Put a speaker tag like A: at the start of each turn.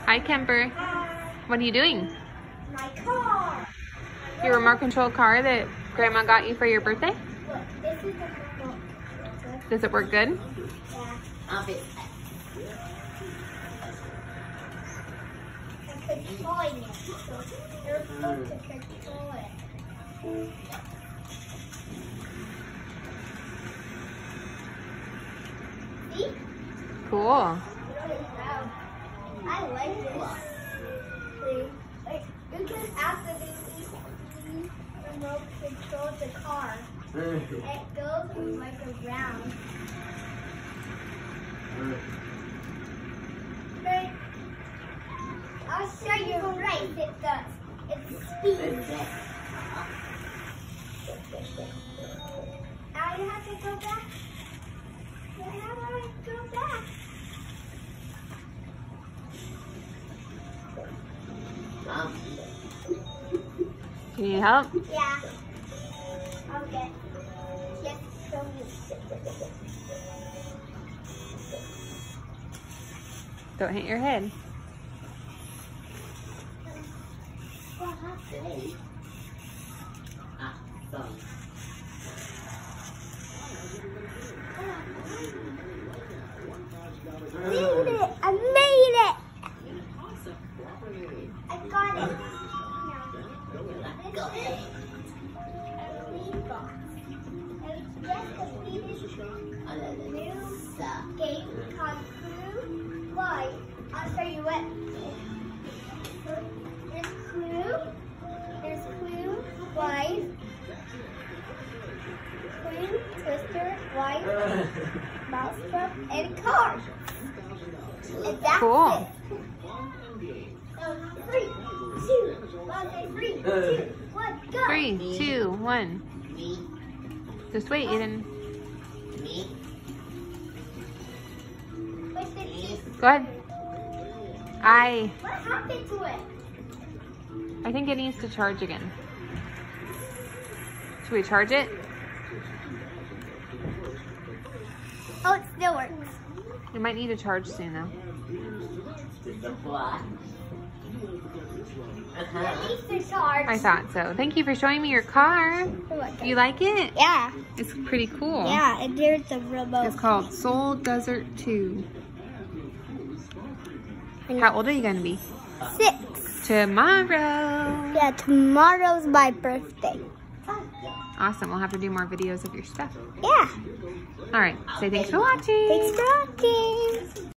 A: Hi, Kemper. What are you doing?
B: My car.
A: Your remote control car that Grandma got you for your birthday?
B: Look, this is the remote.
A: Does it work good?
B: Yeah. I'm controlling it, so you're supposed to control it. See?
A: Cool.
B: I like this. Like, you can activate the remote control the car. It goes like around. Right. I'll show you right. It does. It speeds. Now you have to go back. Now how do I go back?
A: Can you help?
B: Yeah. Okay. Just show me.
A: Don't hit your head.
B: What happened? I made it! I got it. Now, this is a speed box. It's just a new game called Clue. Why? I'll show you what. There's Clue, Wise, Clue, Twister, Wise, Mousetrap, and Cars. And that's
A: Cool.
B: it. So, 3, 2, 1, 3, 2, 1, go.
A: 3, 2, 1. Just wait, Eden.
B: Push the key.
A: Go ahead.
B: What happened to it?
A: I think it needs to charge again. Should we charge it?
B: Oh, it still works.
A: It might need to charge soon though.
B: It needs to charge.
A: I thought so. Thank you for showing me your car. You like it?
B: Yeah.
A: It's pretty cool.
B: Yeah, and there's the remote.
A: It's called Soul Desert 2. How old are you going to be?
B: 6.
A: Tomorrow.
B: Yeah, tomorrow's my birthday.
A: Awesome. We'll have to do more videos of your stuff.
B: Yeah.
A: All right. Say thanks for watching.
B: Thanks for watching.